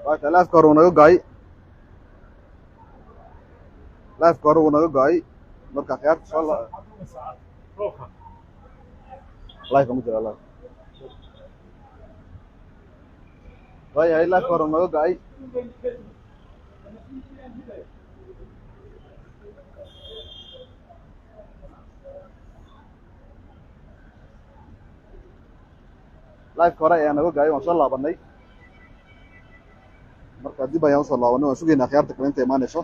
live hore unaga go'ay live hore unaga go'ay marka khiyaarta soo live ma jira live waayahay live hore unaga go'ay live hore ayaa naga go'ay waan soo laabanay marka dib ayaan usoo laabanay waan sugaynaa khiyaarta kale inta imaanayso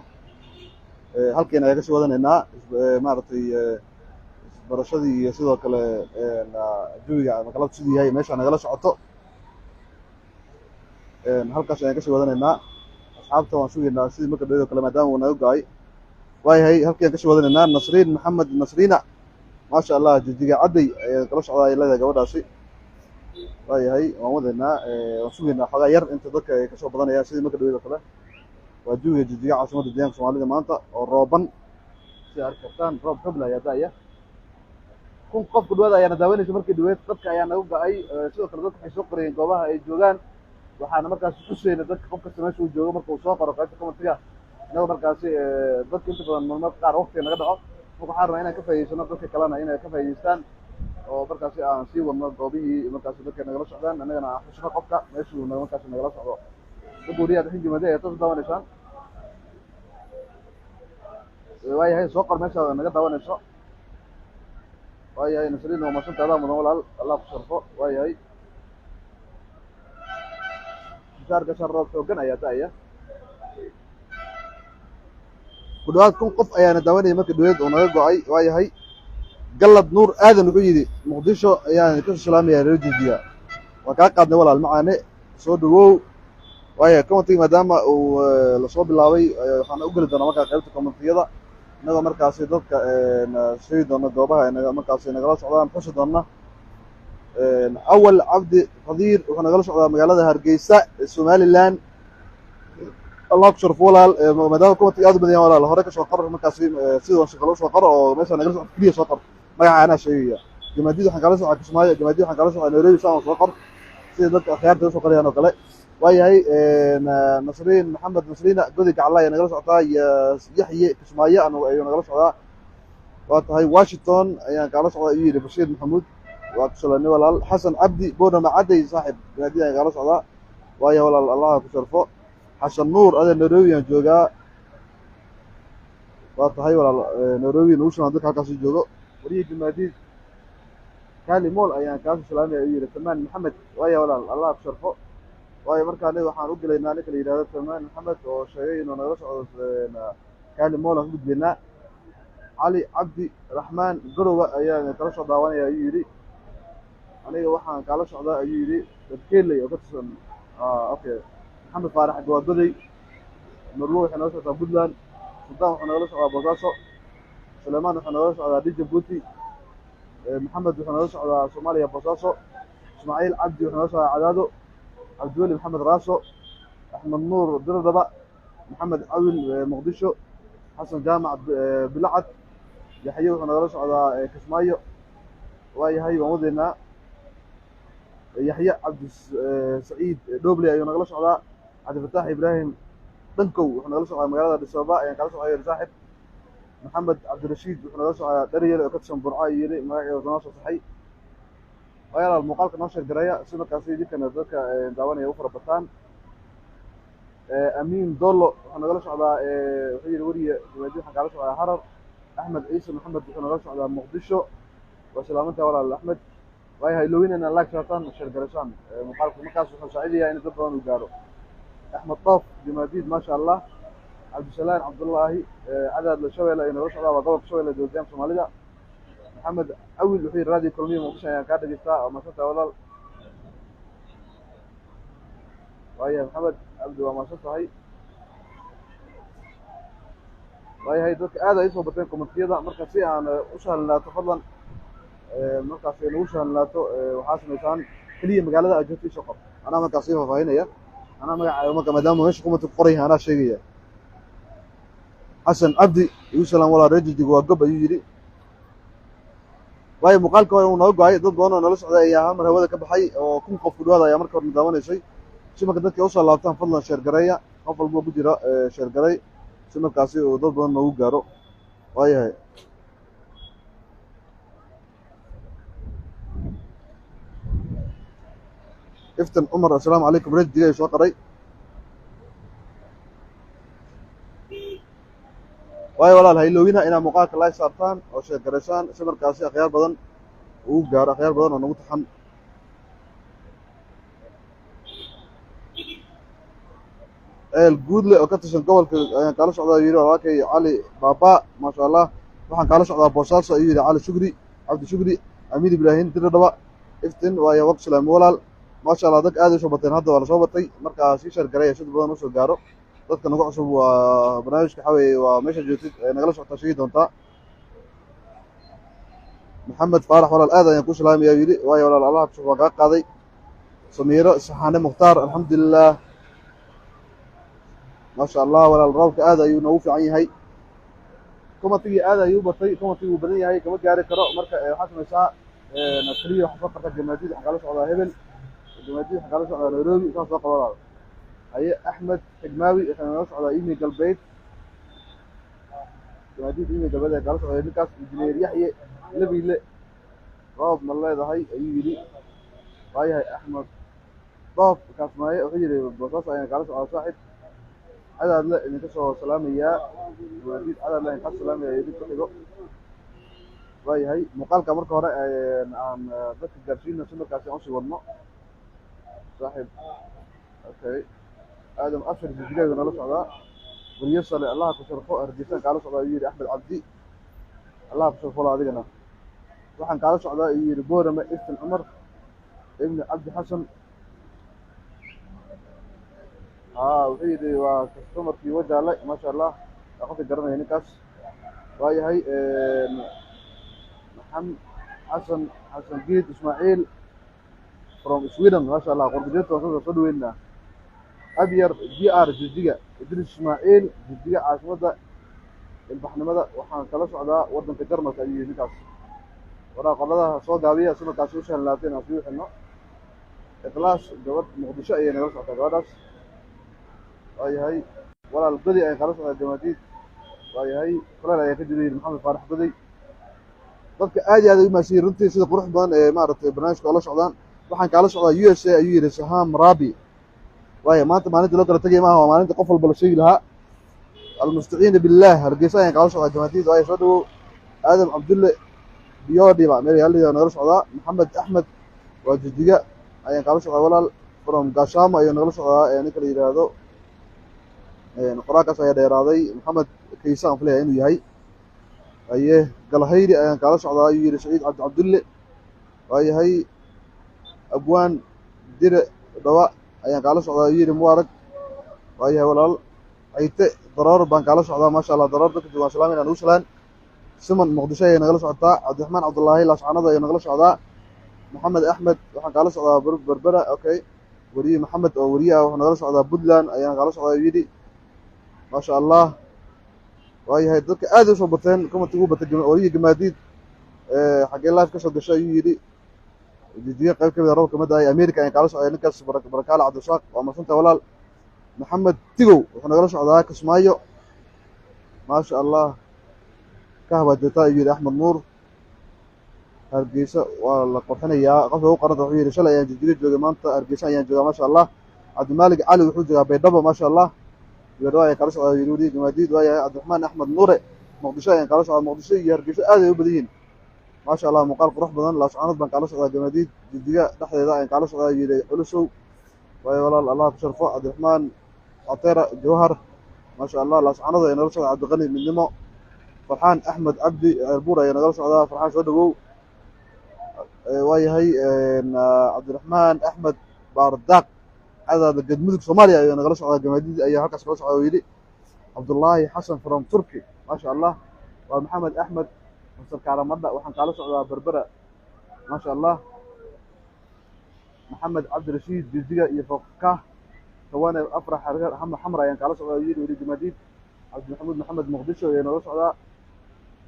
halkeena ayaa kasii wadanaynaa maaragtay isbarashadii iyo sidoo kale jawiga magalada siduu yahay meesha nagala socoto halkaas ayaan kasii wadanaynaa asxaabta waan sugaynaa sidii marka dhoweed oo kale maadaama uu naga go'ay waayahay halkii aan kasii wadanaynaa nasriin maxamed nasriina maasha allah jijiga cadday ayaan kala socdaa ay leedahay gabadhaasi waayahay waan wadaynaa waan sugaynaa xoogaa yar inta dadka ay kasoo badanayaan sidii marka dhoweed oo kale waa jawiga jijiga caasimadda deegaanka soomaalida maanta oo rooban si arki kartaan roob xubla ayaa da'aya kun qof ku dhawaad ayaana daawanaysa markii dhaweed dadka ayaa naga go'ay sidoo kale dadka waxay soo qorayeen goobaha ay joogaan waxaana markaasi tusayna dadka qof kasta meesha uu joogo marka uu soo qoro qaybta commentiga inagoo markaasi dadka inta badan marmarka qaar waqtiga naga dhaco marka waxaan rabaa inaan ka faa'iidaysano dadka kalena inay ka faa'iidaystaan oo markaasi aan sii wadno goobihii markaasi dadka nagala socdaan annagana aan xusno qofka meeshuu markaasi nagala socdo dad wariyaad xinjimade ayaa toos daawanaysaan waayahay soo qor meeshaada naga daawanayso waayahay nasriin waa masantaada mudan walaal allah ku sharfo waayahay bishaarka shan roob xoogan ayaa da'aya ku dhawaad kun qof ayaana daawanayay markii dhaweed oo naga go'ay waayahay galad nuur aadan wuxuu yidhi muqdisho ayaan kasoo salaamayaa reer jijiya waa kaa qaadnay walaal macaane soo dhawow waayahay commentiga maadaama uu lasoo bilaabay waxaan u geli doonaa markaa qaybta commentiyada inagoo markaasi dadka sheegi doona goobaha markaasi nagala socdaan xusi doona awal cabdi qadiir wuxuu nagala socdaa magaalada hargeysa somaliland allah ku sharfo walaal maadaama commentiga aad u badan yahay walaal hore kasoo qor markaasi sidoo shaqalo usoo qor oo meesha nagala socdo keliya soo qor magaca anaa sheegaya jamaadiid waxaan kala socdaa kismaayo jamaadiid waxaan kala socdaa nairobi saan soo qor sida dadka akhyaarta usoo qorayaan oo kale waayahay nasriin maxamed nasriina godi gacla ayaa nagala socdaa yaxye kismaayo ayuu nagala socdaa waa tahay washington ayaan kala socdaa ayuu yidhi bashiir maxamuud waa ku salaamay walaal xasan cabdi boonama cadday saaxib jamaadiid ayaan kala socdaa waayahay walaal allah ku sharfo xasan nuur adee nairobi aan joogaa waa tahay walaal nairobi nagu shan dadka halkaasi joogo wariyii jamaadiid kaali mool ayaan kaasoo salaamay ayuu yidhi tamaan maxamed waayahay walaal allah ku sharfo waayo markaa aniga waxaan u gelaynaa ninka la yidhahdo tamaan maxamed oo sheegay inuu nagala socdo kaali mool aan ku gudbaynaa cali cabdi raxmaan garowa ayaan kala soo daawanaya ayuu yidhi aniga waxaan kala socdaa ayuu yidhi dadkeeley oo ka tirsan okay maxamed faarax gawaagoday nurlo waxay nagala socdaa puntland suldaan wuxuu nagala socdaa boosaaso suleymaan wuxuu nagala socdaa djibouti maxamed wuxuu nagala socdaa soomaaliya boosaaso ismaaciil cabdi wuxuu nagala socdaa cadaado cabdiweli maxamed raaso axmed nuur diradaba maxamed cawin muqdisho xasan jaamac bilacad yaxye wuxuu nagala socdaa kismaayo waayahay waan wadaynaa yaxye cabdi saciid dhoble ayuu nagala socdaa cabdifataax ibraahim dhankow wuxuu nagala socdaa magaalada dhisooba ayaan kala socdaa yidhi saaxib maxamed cabdirashiid wuxuu nagala socdaa dharyel oo ka tirsan burco ayuu yidhi magaceeda noo soo saxay walaal muuqaalka noo sheer garaya si markaasi idinkana dadka daawanaya u fara bataan amiin dolo wuxuu nagala socdaa wuxuu yidhi weriye jamaadiid waxaan kala socdaa harar axmed ciise maxamed wuxuu nagala socdaa muqdisho waa salaamantaa walaal axmed waayahay ilowinayna laag saataan sheer garashaan muuqaalka markaas wuxuu saacidayaa in dad badan uu gaaro axmed doof jamaadiid maasha allah cabdisalaan cabdullaahi cadaad shabeelle ayuu nagala socdaa waa gobolka shabeelle dowladdeegaanka soomaalida محمد أول وحي راديو كلمية مقدشة يعني كارد جستا أو مسافة ولا وهي محمد عبد وما شفته هاي وهي دوك هذا اسمه بتين كومنتيدا مركز فيها أنا وشها لا تفضل مركز فيها وشها لا وحاسم إنسان كلية مقالة أجوتي شقر أنا مركز فيها فهنا يا أنا مركز مدام مش قومة القرية أنا شيء حسن عبدي يوسلم ولا رجل جوا قبة يجري waayo muuqaalka uu noo go'ay dad badan oo nala socday ayaa mar hawada ka baxay oo kun qof ku dhawaad ayaa markaa daawaneysay si marka dadka usoo laabtaan fadlan sheergareeya qof walbo ku jira sheergaray si markaasi uu dad badan noogu gaaro waayahay iftan cumar assalaamu calaykum red digay soo qaray waayo walaal hayloowina inaad muuqaalka like saartaan oo sheergaraysaan si markaasi akhyaar badan uu gaaro akhyaar badan oo nagu taxan guudle oo ka tirsan gobolka ayaan kala socdaa yidhi walaalkay cali baaba maasha allah waxaan kala socdaa boosaaso ayuu yidhi cali shukri cabdi shukri amiin ibraahim diradhaba iftin waayo waqti salaami walaal maasha allah dadka aad u soo bateen hadda waa lasoo batay markaa sii sheergareeya sida badan usoo gaaro dadka nagu cusub waa barnaamijka waxaa weeye waa meesha joogtid nagala socotaa sheegi doontaa maxamed faarax walaal aad ayaan ku salaamaya yidhi waayo walaal allaha cusub waan kaa qaaday samiiro saxaane mukhtaar alxamdulilah maasha allah walaal roobka aad ayuu noogu fiican yahay kumatigii aad ayuu batay kumatigii uu badan yahay kama gaari karo marka waxaa samaysaa keliya waxaa soo qarta jamaadiid waxaa kala socdaa hebel jamaadiid waxaa kala socdaa nairobi saas soo qaba walaal haye axmed xigmaawi waxaa nala socdaa imi galbeed jamaadiid imi galbeed ayaa kala socdaa ninkaas injineer yaxye labile roob ma leedahay ayuu yidhi waayahay axmed doof kaasmaaye wuxuu yidhi bosaas ayaan kala socdaa saaxib cadaadle idinka soo salaamayaa jamaadiid cadaadle ayaan kaa salaamayaa idin ku xigo waayahay muuqaalka marka hore aan dadka gaarsiino si markaasi aan usii wadno saaxib okay aadam afar jijigaaga nala socdaa guryo sale allaha ku sharfo hargeysaan kaala socdaa ayuu yidhi axmed cabdi allaha ku sharfo adigana waxaan kaala socdaa ayuu yidhi boorame iftin cumar ibni cabdi xasan wuxuu yidhi waa customarkii wajaale maasha allah waa qofka garanaya ninkaas waayahay maxamed xasan geed ismaaciil from sweden maasha allah qorbajeedta waa soo dhaweynaa abyar gr jijjiga idris ismaaciil jijjiga caasimadda ilbaxnimada waxaan kala socdaa waddanka jarmalka ayuu yidhi ninkaas waraa qoladaha soo gaabiya si markaasi u sahlanaateen aan sii wixino ikhlaas gabadh muqdisho ayay nagala socotaa gabadhaas waayahay walaal badi ayaan kala socdaa jamaadiid waayahay kuleel ayaa ka jira yidhi maxamed faarax baday dadka aad iyo aad ay u maasiyiin runtii sida qurux badan ee maaragtay barnaamijka oola socdaan waxaan kaala socdaa u s a ayuu yidhi saham rabi waayo maanta maalintii loo kala tegay maaha waa maalinta qof walba la sheegi lahaa almustaciina billah hargeysa ayaan kaala socdaa jamaadiid waayo soo dhawow aadam cabdulle biyodhiba meel yaaliya nagala socdaa maxamed axmed waa jijiga ayaan kaala socdaa walaal from gaashaamo ayuu nagala socdaa ninka la yidhaahdo qoraalkaas ayaa dheeraaday maxamed kaysa aan filaya inuu yahay aye galhayri ayaan kaala socdaa ayuu yidhi saciid cabdi cabdulle waayahay abwaan dire dhawa ayaan kaala socdaa ayuu yidhi mubaarag waayahay walaal cayte daroor baan kaala socdaa maasha allah daroor dadka joogaan salaamin aan ugu salaan siman muqdisho ayay nagala socotaa cabdiraxmaan cabdullaahi laascanada ayuu nagala socdaa maxamed axmed waxaan kaala socdaa berbera okay weriye maxamed oo weriye ah wuxuu nagala socdaa puntland ayaan kaala socdaa ayuu yidhi maasha allah waayahay dadka aad usoo bateen kumanti ugu batay weriye gamaadiid xaggee life ka soo gashay ayuu yidhi jijiga qayb ka mid a roobka madaaya america ayaan kaala socdaa ninkaas barakaale cabdirasaaq waa marsanta walaal maxamed tigow wuxuu nagala socdaa kismaayo maasha allah ka habaajeetaa ayuu yidhi axmed nuur hargeysa waa la qorxinayaa qofka ugu qaranta wuxuu yidhi shalay ayaan jijiga joogay maanta hargeysa ayaan joogaa maasha allah cabdimaalig cali wuxuu joogaa baydhabo maasha allah beerdhawa ayaan kala socdaa yidhi weriye gamaadiid waayahay cabdiraxmaan axmed nuure muqdisho ayaan kala socdaa muqdisho iyo hargeysa aad ay u badan yihiin maasha allah muuqaal qurux badan laascaanood baan kala socdaa jamaadiid jijiga dhexdeeda ayaan kala socdaa yidhi culusow waayo walaal allah ku sharfo cabdiraxmaan catera jawhar maasha allah laascaanood ayaa nagala socdaa cabdiqani midnimo farxaan axmed cabdi ceelbuur ayaa nagala socdaa farxaan soo dhawow waayahay cabdiraxmaan axmed baardaaq cadaada gadmudug soomaaliya ayaa nagala socdaa jamaadiid ayaa halkaas kala socdaa oo yidhi cabdullaahi xasan from turki maasha allah waa maxamed axmed masar kaaramadha waxaan kaala socdaa berbera maasha allah maxamed cabdirashiid jijiga iyo fokah tawane afrax xamar ayaan kaala socdaa oo yidhi weli jamaadiid cabdimaxamuud maxamed muqdisho ayaa nagala socdaa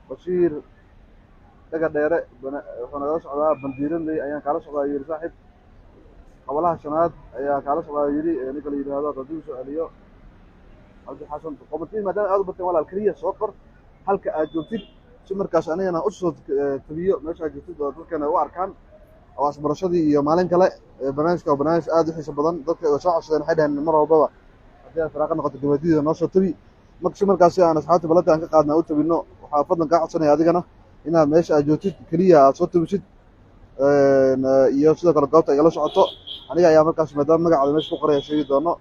bashiir dhaga dheere wuxuu nagala socdaa bandiiranley ayaan kaala socdaa yidhi saaxib qabalaha shanaad ayaa kaala socdaa yidhi ninka la yidhaahdo haddii soo celiyo cabdi xasan qomatii maadaama aad u bateen walaal keliya soo qor halka aad joogtid si markaas anigana u soo tabiyo meesha aad joogtid oo dadkana u arkaan oo asbarashadii iyo maalin kale barnaamijka waa barnaamij aad u xiiso badan dadka way soo codsadeen waxay dhaheen mar walbaba haddii aad faraaqa noqoto gabadhiida noo soo tabi marka si markaasi aan asxaabta ballanka aan ka qaadna u tabino waxaa fadlan kaa codsanaya adigana inaad meesha aad joogtid keliya aad soo tabisid iyo sidoo kale goobta igala socoto aniga ayaa markaas maadaama magacaada meesha ku qoraya sheegi doono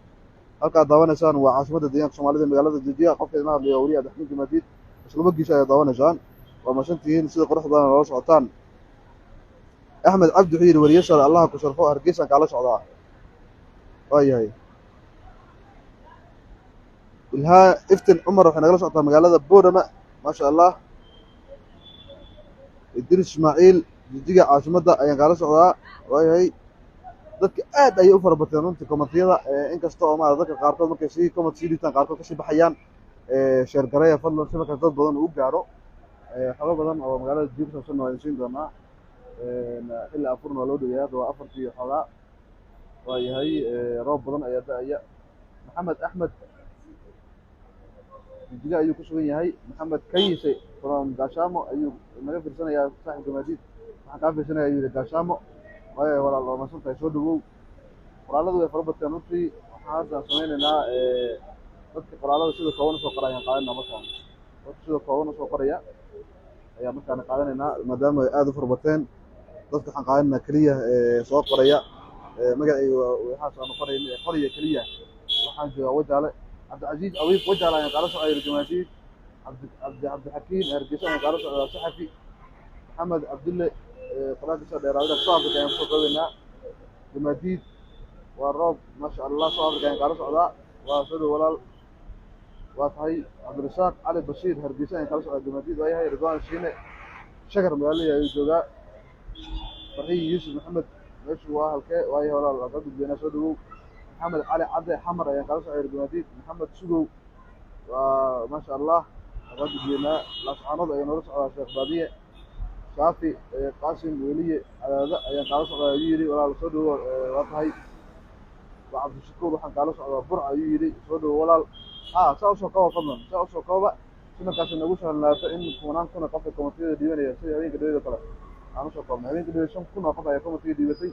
halkaad daawanaysaan waa caasimadda deegaanka soomaalida magaalada Joojiya qofka idin hadlayo wariye Abdixamiid Jamaadiid isla magiisa ayaa daawanaysaan waa masantihiin sida quruxda badan loola socotaan axmed cabdi wuxuu yidhi wariye sare allaha ku sharfo hargeysaan kaala socdaa waayahay ilhaa iftin cumar waxay nagala socotaa magaalada boorama maasha allah idris ismaaciil jijiga caasimadda ayaan kaala socdaa waayahay dadka aad ayay u fara bateen runtii komentiyada inkasta oo maarata dadka qaarkood markay sii comment sii dhiibtaan qaarkood kasii baxayaan sheer gareeya fadlan si markaas dad badan uu gaaro xogo badan oo magaalada jiib kusaabsan waa siin doonaa xilli afurna waa loo dhaweeyaa hadda waa afartii xoogaa waayahay roob badan ayaa da-aya maxamed axmed jijiga ayuu ku sugan yahay maxamed kayise from gaashaamo ayuu naga fiirsanayaa saaxib Jamaadiid waxaan kaa fiirsanaya ayuu yidhi gaashaamo waayo walaal waa masan tahay soo dhawow qoraaladu way fara bateen runtii waxaan hadda samaynaynaa dadka qoraalada sida kooban usoo qorayaan qaadanaa markaan dadka sida kooban usoo qoraya ayaa markaana qaadanaynaa maadaama ay aada u fara bateen dadka waxaan qaadanaynaa keliya soo qoraya magacayga waxaasaanu qoraya keliya waxaan joogaa wajaale cabdicasiis awiif wajaale ayaan kaala socdaa Jamaadiid cabdixakiim hargeysa ayaan kaala socdaa saxafi maxamed cabdulle qoraalka soo dheeraadada soo afrika ayaan kusoo koobaynaa Jamaadiid waa roob maasha allah soo afrika ayaan kaala socdaa waa soo dhow walaal waa tahay cabdirasaaq cali bashiir hargeysa ayaan kala socdaa Jamaadiid waayahay ridwaan shiine shakar magaalada ayuu joogaa farxiyi yuusuf maxamed meeshu waa halkee waayahay walaal waa ka gudbeynaa soo dhawow maxamed cali cadde xamar ayaan kala socdaa Jamaadiid maxamed sugow waa maasha allah waa ka gudbeynaa laascaanood ayuu noola socdaa sheekh baadiye shaafi qaasim weliye cadaada ayaan kaala socdaa ayuu yidhi walaal soo dhawo waa tahay waa cabdishakuur waxaan kaala socdaa burca ayuu yidhi soo dhawo walaal saa usoo kooba fadlan saa usoo kooba si markaas nagu sahlanaato in kumanaan kun oo qof ay komentiyada dhiibanaya sida habeenka dhaweeda kale aan usoo koobnay habeenka dhaweeda 5 kun oo qof ayaa komentiga dhiibatay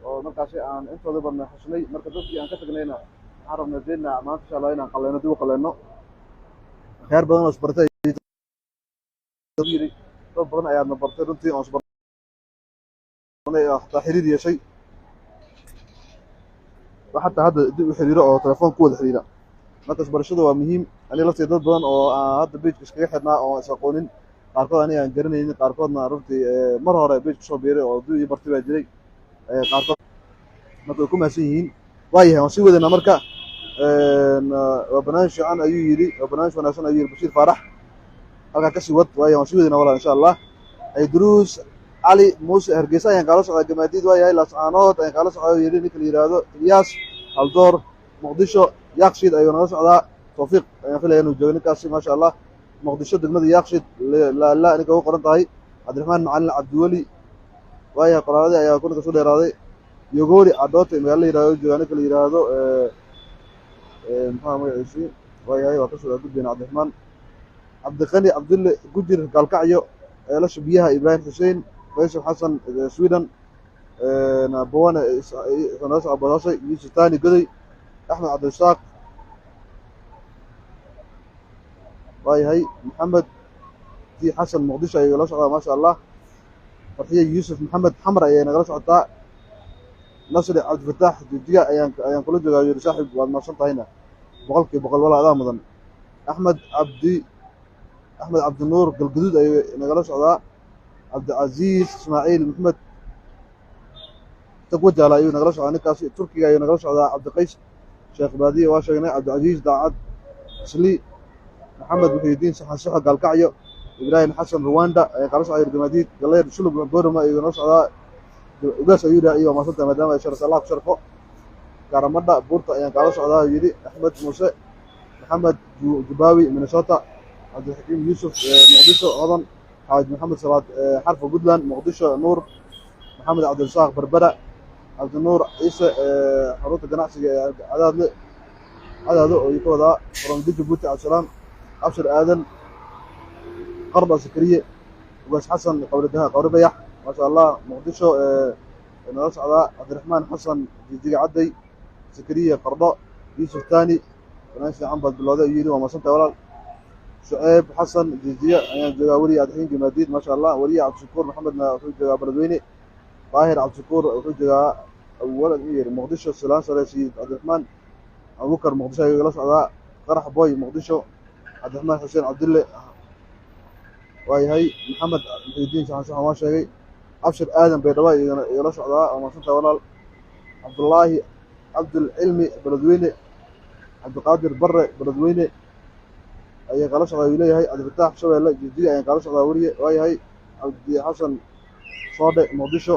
oo markaasi aan intooda badna xusnay marka dadkii aan ka tagnayna waxaan rabnaa deedna maanta insha allah inaan qaleyno dib u qaleyno khayr badan oo isbartay yidhi dad badan ayaadna bartay runtii oo isbartay hataa xiriir yeeshay xataa hadda dib u xiriiro oo telefoon ku wada xiriira marka isbarashada waa muhiim aniga laftii dad badan oo aan hadda page iskaga xidhnaa oo is aqoonin qaarkood aniga aan garanaynin qaarkoodna runtii mar hore page kusoo biiray oo dib ii bartay baa jiray qaarkood marka way ku mahadsan yihiin waayahay waan sii wadanaa marka waa barnaamij fiican ayuu yidhi waa barnaamij wanaagsan ayuu yidhi bashiir faarax halkaa kasii wad waayahay waan sii wadanaa walaal insha allah duruus cali muuse hargeysa ayaan kaala socdaa Jamaadiid waayahay laascaanood ayaan kaala socdaa yidhi ninka la yidhaahdo ilyaas haldoor muqdisho yaaqshid ayuu naga socdaa tawfiiq ayaan filaya inuu joogo ninkaasi maasha allah muqdisho degmada yaaqshid la ninka ugu qoran tahay cabdiraxmaan macalin cabdiweli waayahay qoraaladii ayaa kuninka soo dheeraaday yogoori cadhoota magaalo la yidhahdo joogaa ninka la yidhaahdo maxaa magaciisii waayahay waa ka soo gudbeyna cabdiraxmaan cabdiqani cabdulle gujir gaalkacyo eelasha biyaha ibraahim xuseen faysal xasan sweden bawane naga socda bosaasay yuusuf tani goday axmed cabdirasaaq waayahay maxamed ti xasan muqdisho ayay la socdaa maasha allah farxiye yuusuf maxamed xamar ayay nagala socotaa nasri cabdifataax jijiga ayaan kula joogaa yidhi saaxib waad mahadsan tahayna boqolkiiba boqol walaa adaa mudan axmed cabdinuur galguduud ayay nagala socdaa cabdicasiis ismaaciil maxamed tagwajaala ayuu nagala socdaa ninkaasi turkiga ayuu nagala socdaa cabdiqays sheekh baadiye waa sheegnay cabdicasiis daacad isli maxamed muxiidiin saxansaxo gaalkacyo ibraahim xasan ruwanda ayaan kala socdaa Jamaadiid galleer sulub boorama ayuu nala socdaa ugaas ayuu yidhi iyo maasanta maadaama ay sharaf allah ku sharfo garamadha buurta ayaan kala socdaa yidhi axmed muuse maxamed jubaawi minnesota cabdilxakiim yuusuf muqdisho hodan xaaj maxamed salaad xarfa puntland muqdisho nuur maxamed cabdirasaaq berbera cabdinuur ciise xarunta ganacsiga ee cadaado oo ka wadaa from Djibouti cabdisalaam abshir aadan qarba sakariye ugaas xasan qawri bayax maasha allah muqdisho nala socdaa cabdiraxmaan xasan jijiga cadday sakariye qardho yuusuf taani banaan fiican baad bilowday yidhi waa maasanta walaal shuceyb xasan jijiye ayaan joogaa weliya adxiin gimaadiid maasha allah weliya cabdishakuur maxamedna wuxuu joogaa beledweyne daahir cabdishakuur wuxuu joogaa awalad yiri muqdisho salaan sare sayid cabdiraxmaan abubakar muqdisho ayuu la socdaa qarax boy muqdisho cabdiraxmaan xuseen cabdille waayahay maxamed muxiidiin saxan waan sheegay abshir aadan baydhabo iyo la socdaa oo maasanta walaal cabdullaahi cabdulcilmi beledweyne cabdiqaadir barre beledweyne ayaan kala socdaa uu leeyahay cabdifataax shabeelle jijiga ayaan kala socdaa weliye waayahay cabdi xasan soodhe muqdisho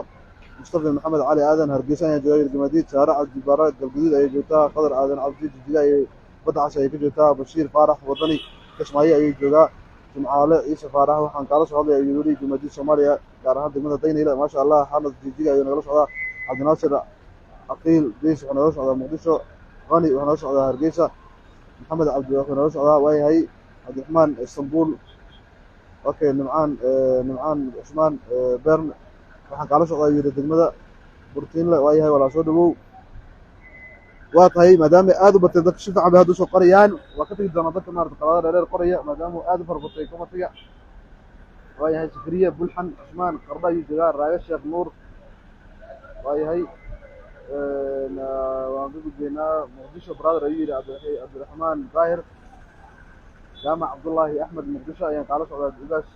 mustafa maxamed cali aadan hargeysa ayaan joogaa yirgamaadiid saare cabdi baara galguduud ayay joogtaa qadar aadan cabdi jijiga ayay badda cas ayay ka joogtaa bashiir faarax wadani kismaayo ayay joogaa jimcaale ciise faarax waxaan kaala soo hadlaya ayuu weli gamaadiid soomaaliya gaar ahaan degmada daynayla maasha allah xanad jijiga ayuu nagala socdaa cabdinaasir aqiil deys wuxuu nagala socdaa muqdisho qani wuxuu nagala socdaa hargeysa maxamed cabdi wuxuu nagala socdaa waayahay cabdiraxmaan istanbul okay nimcaan cusmaan bern waxaan kaala socdaa yiri degmada burtiinle waayahay walaa soo dhawow waa tahay maadaama aad u batay dadka si fiican bay hadda usoo qorayaan waa ka tegi doonaa dadka maarata qalaada dheer qoraya maadaama aad u farabatay komatiga waayahay sakariye bulxan cusmaan qardha ayuu joogaa raaga sheekh nuur waayahay waan ka gudbaynaa muqdisho brother ayuu yidhi cabdiraxmaan daahir jaamac cabdullaahi axmed muqdisho ayaan kaala socdaa ugaas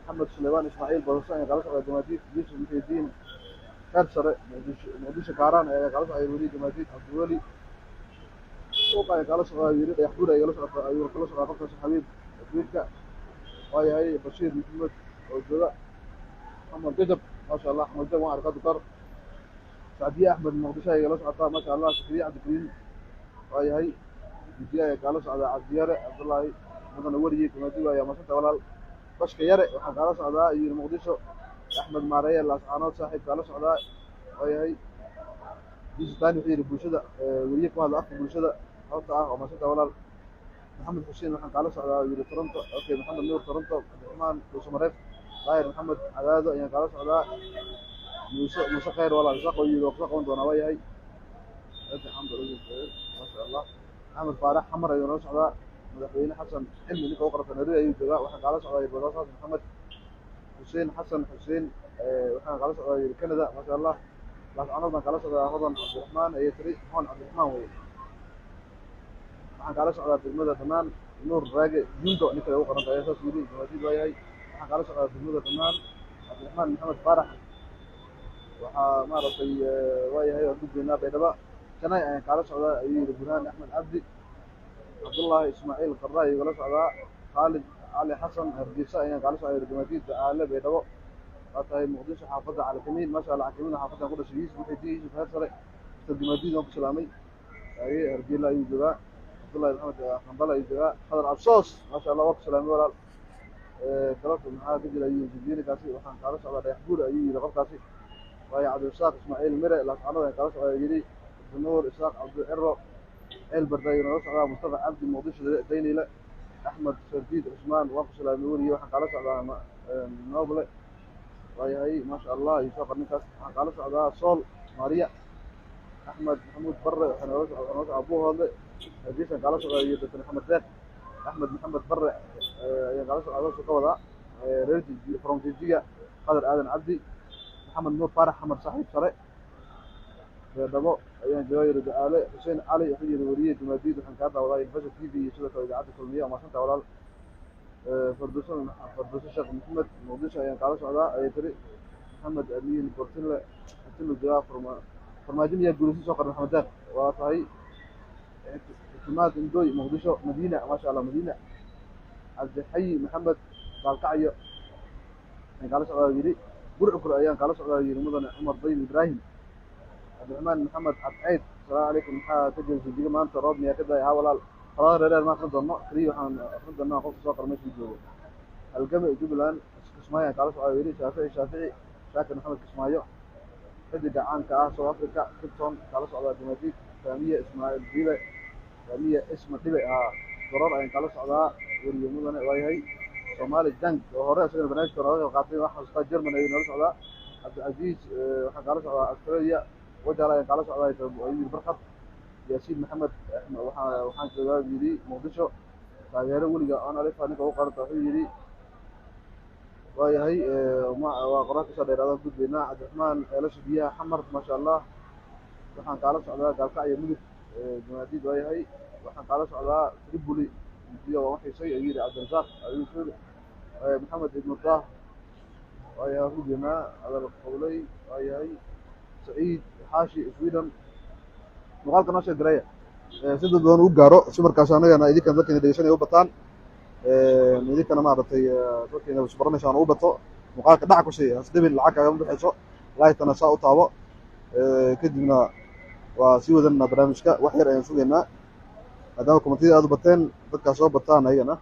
محمد سليمان إسماعيل بلسان قالوا على جماديد يوسف محيدين خير سرع مقدشة كاران قالوا على ولي جماديد عبد الولي وقع قالوا على يريد يحضر قالوا على قصة حبيب أفريقيا وهي هاي بشير محمد والجلاء محمد جذب ما شاء الله محمد جذب وعرقات قر سعدية أحمد مقدشة قالوا على ما شاء الله شكرية عبد الكريم وهي هاي بداية قالوا على عزيارة عبد الله مثلا ولي جماديد ويا ما شاء الله بشك يرى waxaan kala socdaa iyo muqdisho axmed maareeye laascaanood saaxiib kala socdaa waayahay diistaan wixii bulshada wariye ku hadla afka bulshada horta ah oo maasanta walaal maxamed xuseen waxaan kala socdaa yiri toronto okay maxamed nuur toronto cabdiraxmaan dhuusamareed daahir maxamed cadaado ayaan kala socdaa muuse khayr walaal shaqo yiri oo qaban doona waayahay alxamdulillah maasha allah axmed faarax xamar ayuu nala socdaa madaxweyne xasan xilmi ninka u qarata nari ayuu joogaa waxaan kala socdaa badasaas maxamed xuseen xasan xuseen waxaan kala socdaa kanada maasha allah laascaanood baan kala socdaa hodan cabdiraxmaan iyo tiri hoon cabdiraxmaan wey waxaan kala socdaa degmada dhammaan nuur raage jundo ninka u qaranta ayaa saas yidhi jawaadiid waayahay waxaan kala socdaa degmada dhammaan cabdiraxmaan maxamed faarax waxaa maaragtay waayahay waan gudbaynaa baydhaba janay ayaan kala socdaa ayuu yidhi burhaan axmed cabdi عبد الله إسماعيل قراي ولا سعداء خالد علي حسن هرجيسة يعني قالوا سعيد الجماديد آله بيدوا قطعي مقدسة حافظة على كمين ما شاء الله كمين حافظة كل شيء محيطي في هذا سرع الجماديد وقت سلامي أي هرجيلا يجوا عبد الله محمد حنبلة يجوا هذا العصاص ما شاء الله وقت سلامي ولا ثلاثة من هذا تجي لأي جديد كاسي وحن قالوا سعداء يحبور أي لقب كاسي وهي عبد الرزاق إسماعيل مرة لا سعداء قالوا سعداء يجري النور إسحاق عبد العرو البرداي نوصل مصطفى عبد المقدش ديني لا احمد سرديد عثمان وقف سلامي وحق على على نوبل وهي هي ما شاء الله يسافر نكاس حق على على صول ماريا احمد محمود بر انا ابوه هذا حديثا قال على يد محمد ذات احمد محمد بر قال على سوقه ريدي فروم جيجيا قدر ادم عبدي محمد نور فرح حمر صاحب شرع دابا ayaan joogaa da'aale Hussein Ali wuxuu yiri wariye jumadiid waxaan ka daawaday Fasha TV iyo sidoo kale idaacada kulmiye ama santa walaal farduusan sheekh maxamed muqdisho ayaan kala socdaa ay tiri maxamed amiin bortille intuu joogaa farmaajin iyo guuliso soo qaran maxamed waa tahay اعتماد اندوي مقدشو مدينه ما شاء الله مدينه عبد الحي محمد قالقعيو يعني قال سعود يري برعكر ايان قال سعود يري مدن عمر ضيب ابراهيم عبد الرحمن محمد عبد السلام عليكم maxaa ka jeeso diga maanta roob miyaa ka daay ha walaal qaraar reer ma qadano kaliya waxaan qadana qof soo qarmay si joogo halgama jubbaland kismaayo kala soo yiri shaafici shaakir maxamed kismaayo xidiga caanka ah South Africa Kipton kala socda Jumaadid Saamiya Ismaaciil Dibe Saamiya Isma Dibe dorar ayaan kala socdaa wariye mudane waayahay Soomaali Jang oo hore asagana barnaamijka hore uga qaatay wax hasta Germany ayuu nala socdaa Cabdicaziz waxaan kala socdaa Australia wajala ayaan kala socdaa ayuu barqad Yaasiin Maxamed waxaan joogaa yiri Muqdisho taageero weliga aan alifa ninka u qarto wuxuu yiri waayahay waa qoraalka soo dheeraada gudbina Cabdiraxmaan Eelash Biyaha Xamar ma sha Allah waxaan kala socdaa Gaalkacyo Mudug Jumaadid waayahay waxaan kala socdaa Tripoli iyo waxay soo yiri Cabdirasaaq ayuu soo محمد بن طه ويا هجمة على القولي ويا سعيد حاشي سويدن مقالك ناشر قرايه سيدو دون u gaaro subarkaas anagana idinkan dadkina dhageysanay u bataan idinkan maartay dadkina subarnashan u bato muqaalka dhac ku shay asdabin lacag kaga bixayso laaytana saa u taabo kadibna waa si wadana barnaamijka wax yar ayaan sugeynaa hadaba komentiyada aad u bateen dadka soo bataan ayagana